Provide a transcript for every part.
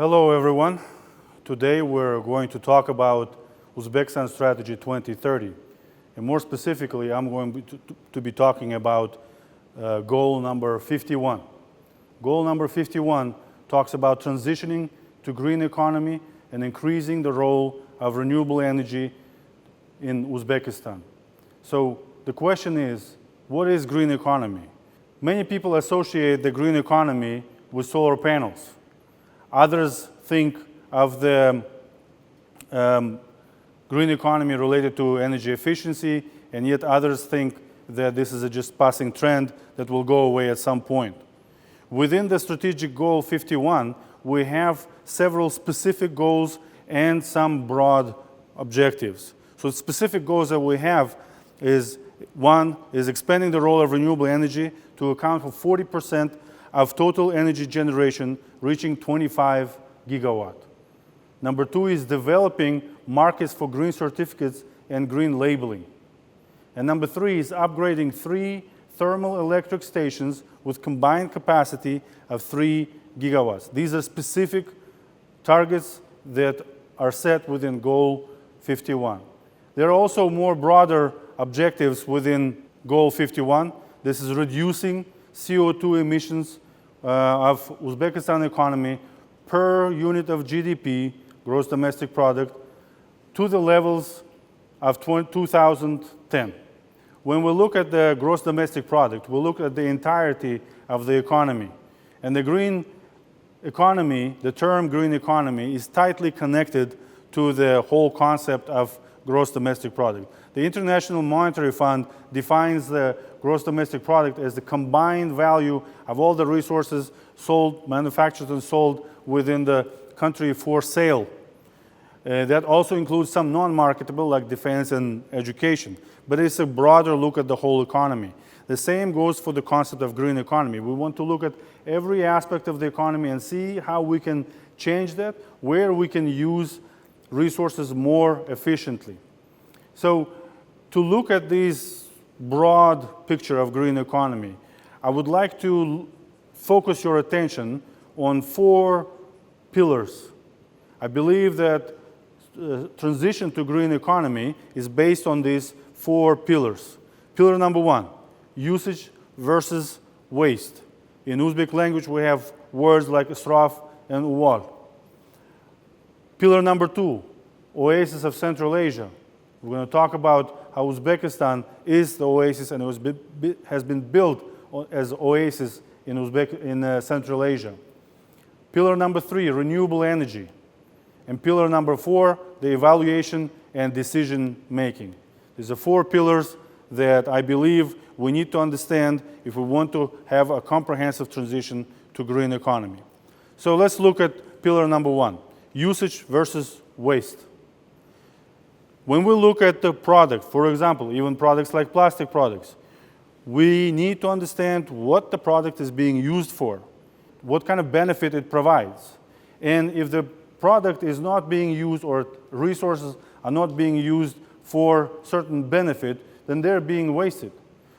Hello everyone. Today we're going to talk about Uzbekistan Strategy 2030. And more specifically, I'm going to be talking about goal number 51. Goal number 51 talks about transitioning to green economy and increasing the role of renewable energy in Uzbekistan. So the question is, what is green economy? Many people associate the green economy with solar panels. Others think of the green economy related to energy efficiency, and yet others think that this is a just passing trend that will go away at some point. Within the strategic goal 51, we have several specific goals and some broad objectives. So the specific goals that we have is, one, is expanding the role of renewable energy to account for 40% of total energy generation, reaching 25 gigawatt. Number two is developing markets for green certificates and green labeling. And number three is upgrading 3 thermal electric stations with combined capacity of 3 gigawatts. These are specific targets that are set within goal 51. There are also more broader objectives within goal 51. This is reducing CO2 emissions of Uzbekistan economy per unit of GDP, gross domestic product, to the levels of 2010. When we look at the gross domestic product, we look at the entirety of the economy. And the green economy, the term green economy, is tightly connected to the whole concept of gross domestic product. The International Monetary Fund defines the gross domestic product as the combined value of all the resources sold, manufactured and sold within the country for sale. That also includes some non-marketable like defense and education. But it's a broader look at the whole economy. The same goes for the concept of green economy. We want to look at every aspect of the economy and see how we can change that, where we can use resources more efficiently. So to look at this broad picture of green economy, I would like to focus your attention on 4 pillars. I believe that transition to green economy is based on these 4 pillars. Pillar number 1, usage versus waste. In Uzbek language, we have words like israf and uval. Pillar number 2, oasis of Central Asia. We're going to talk about how Uzbekistan is the oasis and has been built as oasis in Central Asia. Pillar number 3, renewable energy. And pillar number 4, the evaluation and decision making. These are 4 pillars that I believe we need to understand if we want to have a comprehensive transition to green economy. So let's look at pillar number 1, usage versus waste. When we look at the product, for example, even products like plastic products, we need to understand what the product is being used for, what kind of benefit it provides. And if the product is not being used or resources are not being used for certain benefit, then they're being wasted.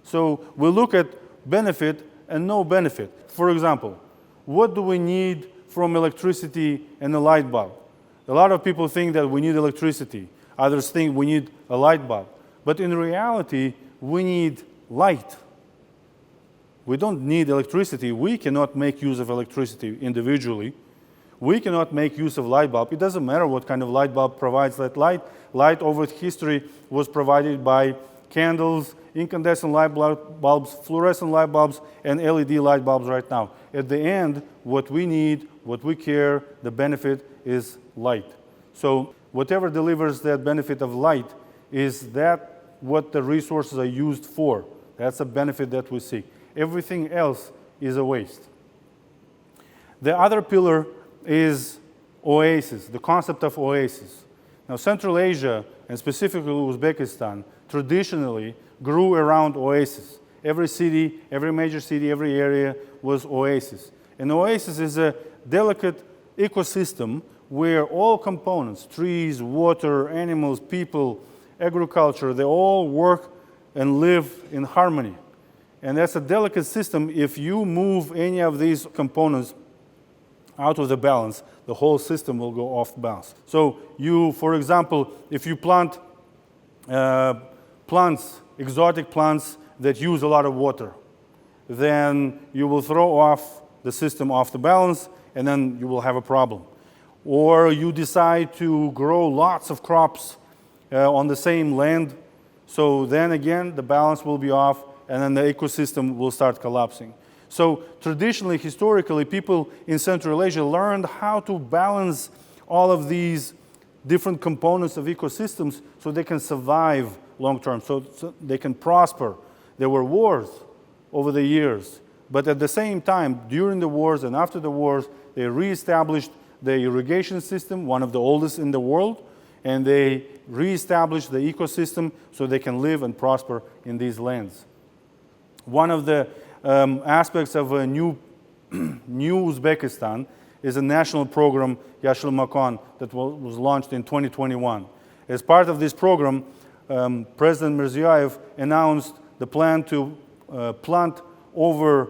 So we look at benefit and no benefit. For example, what do we need from electricity and a light bulb? A lot of people think that we need electricity. Others think we need a light bulb. But in reality, we need light. We don't need electricity. We cannot make use of electricity individually. We cannot make use of light bulb. It doesn't matter what kind of light bulb provides that light. Light over history was provided by candles, incandescent light bulbs, fluorescent light bulbs, and LED light bulbs right now. At the end, what we need, what we care, the benefit is light. So whatever delivers that benefit of light is that what the resources are used for. That's a benefit that we seek. Everything else is a waste. The other pillar is oasis, the concept of oasis. Now, Central Asia, and specifically Uzbekistan, traditionally grew around oasis. Every city, every major city, every area was oasis. An oasis is a delicate ecosystem where all components, trees, water, animals, people, agriculture, they all work and live in harmony. And that's a delicate system. If you move any of these components out of the balance, the whole system will go off balance. So you, for example, if you plant exotic plants that use a lot of water, then you will throw off the system off the balance, and then you will have a problem. Or you decide to grow lots of crops on the same land, so then again the balance will be off, and then the ecosystem will start collapsing. So traditionally, historically, people in Central Asia learned how to balance all of these different components of ecosystems so they can survive long term, so they can prosper. There were wars over the years, but at the same time, during the wars and after the wars, they reestablished the irrigation system, one of the oldest in the world, and they reestablished the ecosystem so they can live and prosper in these lands. One of the aspects of a new Uzbekistan is a national program, Yashil Makon, that was launched in 2021. As part of this program, President Mirziyoyev announced the plan to plant over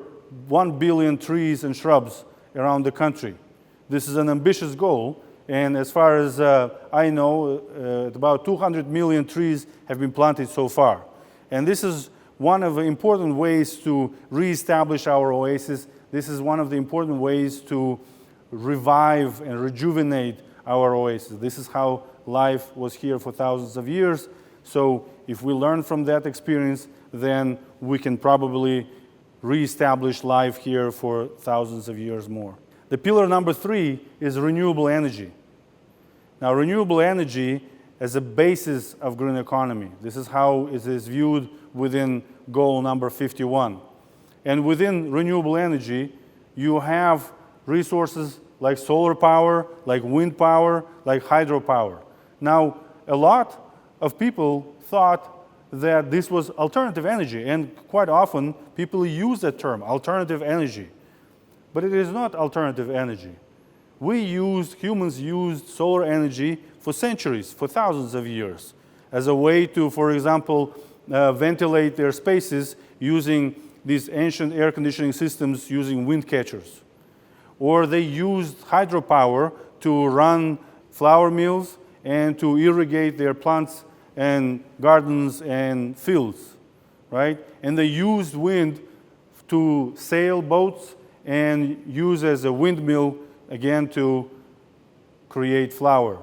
1 billion trees and shrubs around the country. This is an ambitious goal, and as far as I know, about 200 million trees have been planted so far. And this is one of the important ways to reestablish our oasis. This is one of the important ways to revive and rejuvenate our oasis. This is how life was here for thousands of years. So if we learn from that experience, then we can probably reestablish life here for thousands of years more. The pillar number 3 is renewable energy. Now, renewable energy as a basis of green economy. This is how it is viewed within goal number 51. And within renewable energy, you have resources like solar power, like wind power, like hydropower. Now, a lot of people thought that this was alternative energy, and quite often people use that term, alternative energy. But it is not alternative energy. Humans used solar energy for centuries, for thousands of years, as a way to, for example, ventilate their spaces using these ancient air conditioning systems using wind catchers. Or they used hydropower to run flour mills and to irrigate their plants and gardens and fields, right? And they used wind to sail boats and use as a windmill, again, to create flour.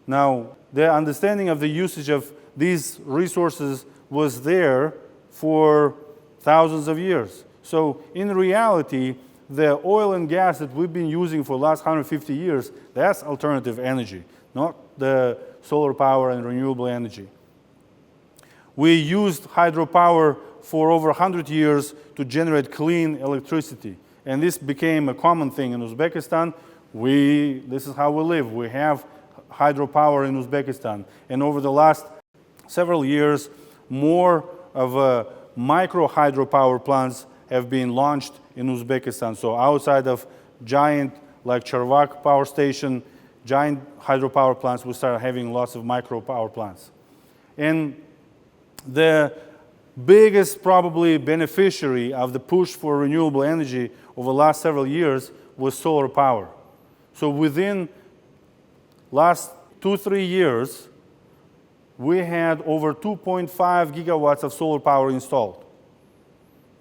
Now, the understanding of the usage of these resources was there for thousands of years. So in reality, the oil and gas that we've been using for the last 150 years, that's alternative energy, not the solar power and renewable energy. We used hydropower for over 100 years to generate clean electricity. And this became a common thing in Uzbekistan. This is how we live. We have hydropower in Uzbekistan. And over the last several years, more of micro hydropower plants have been launched in Uzbekistan. So outside of giant, like Charvak power station, giant hydropower plants, we start having lots of micro power plants. And the biggest probably beneficiary of the push for renewable energy over the last several years was solar power. So within last 2-3 years, we had over 2.5 gigawatts of solar power installed.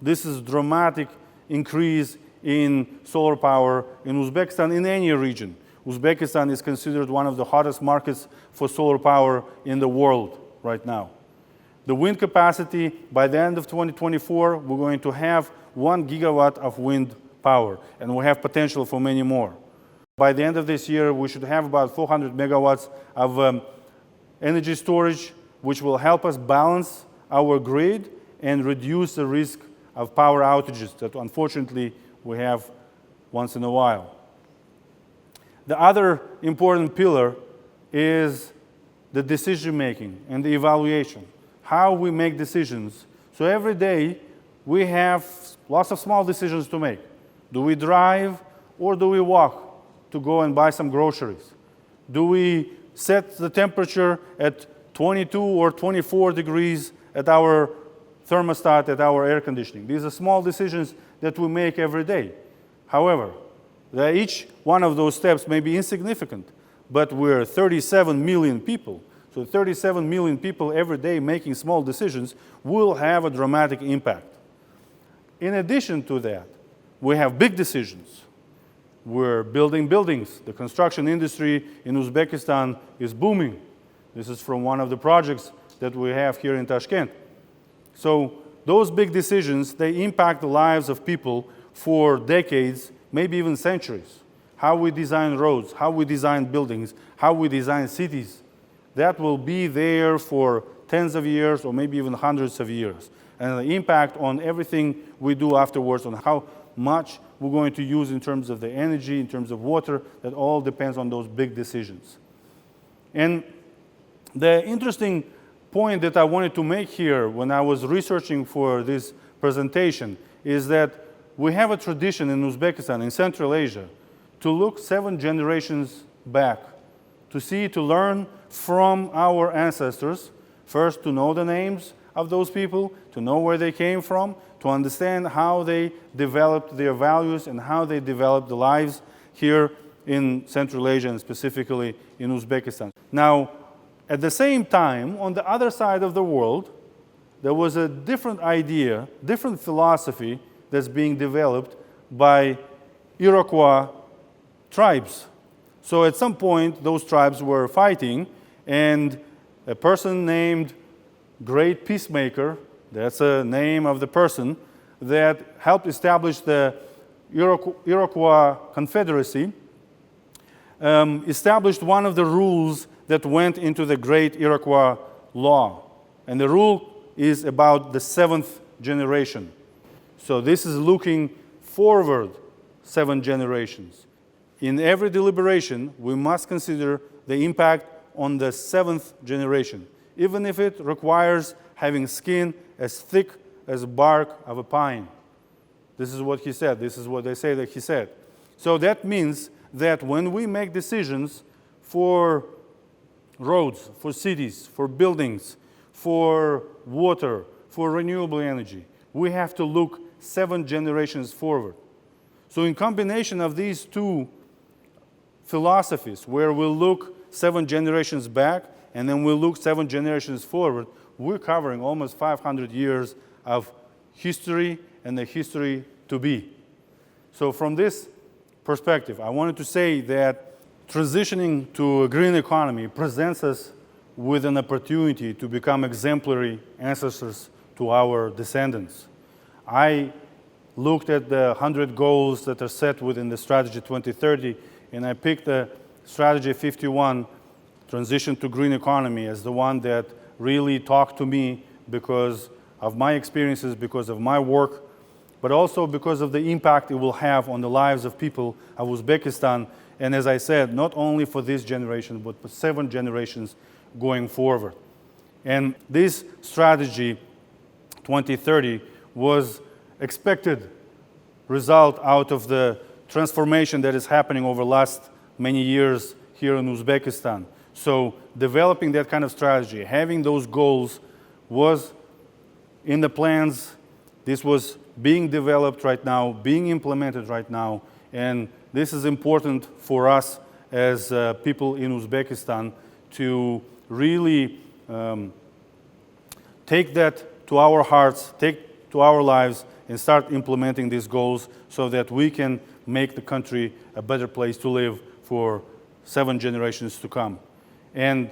This is a dramatic increase in solar power in Uzbekistan, in any region. Uzbekistan is considered one of the hottest markets for solar power in the world right now. The wind capacity, by the end of 2024, we're going to have 1 gigawatt of wind power, and we have potential for many more. By the end of this year, we should have about 400 megawatts of energy storage, which will help us balance our grid and reduce the risk of power outages that unfortunately we have once in a while. The other important pillar is the decision making and the evaluation, how we make decisions. So every day we have lots of small decisions to make. Do we drive or do we walk to go and buy some groceries? Do we set the temperature at 22 or 24 degrees at our thermostat, at our air conditioning? These are small decisions that we make every day. However, that each one of those steps may be insignificant, but we're 37 million people. So 37 million people every day making small decisions will have a dramatic impact. In addition to that, we have big decisions. We're building buildings. The construction industry in Uzbekistan is booming. This is from one of the projects that we have here in Tashkent. So those big decisions, they impact the lives of people for decades, maybe even centuries. How we design roads, how we design buildings, how we design cities, that will be there for tens of years or maybe even hundreds of years. And the impact on everything we do afterwards, on how much we're going to use in terms of the energy, in terms of water, that all depends on those big decisions. And the interesting point that I wanted to make here when I was researching for this presentation is that we have a tradition in Uzbekistan, in Central Asia, to look 7 generations back, to see, to learn from our ancestors, first to know the names of those people, to know where they came from, to understand how they developed their values and how they developed the lives here in Central Asia and specifically in Uzbekistan. Now, at the same time, on the other side of the world, there was a different idea, different philosophy that's being developed by Iroquois tribes. So at some point, those tribes were fighting, and a person named Great Peacemaker, that's a name of the person, that helped establish the Iroquois Confederacy, established one of the rules that went into the Great Iroquois Law. And the rule is about the 7th generation. So this is looking forward 7 generations. In every deliberation, we must consider the impact on the 7th generation, even if it requires having skin as thick as bark of a pine. This is what he said. This is what they say that he said. So that means that when we make decisions for roads, for cities, for buildings, for water, for renewable energy, we have to look 7 generations forward. So in combination of these two philosophies, where we'll look 7 generations back and then we'll look 7 generations forward, we're covering almost 500 years of history and the history to be. So from this perspective, I wanted to say that transitioning to a green economy presents us with an opportunity to become exemplary ancestors to our descendants. I looked at the 100 goals that are set within the Strategy 2030, and I picked the Strategy 51, Transition to Green Economy, as the one that really talked to me because of my experiences, because of my work, but also because of the impact it will have on the lives of people of Uzbekistan. And as I said, not only for this generation, but for 7 generations going forward. And this Strategy 2030 was expected result out of the transformation that is happening over the last many years here in Uzbekistan. So developing that kind of strategy, having those goals was in the plans. This was being developed right now, being implemented right now, and this is important for us as people in Uzbekistan to really take that to our hearts, take to our lives, and start implementing these goals so that we can make the country a better place to live for 7 generations to come. And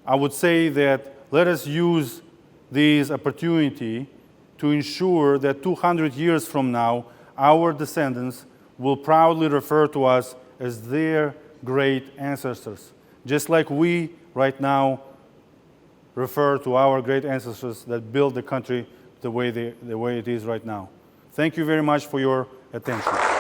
I would say that let us use this opportunity to ensure that 200 years from now, our descendants will proudly refer to us as their great ancestors, just like we right now refer to our great ancestors that built the country the way it is right now. Thank you very much for your attention.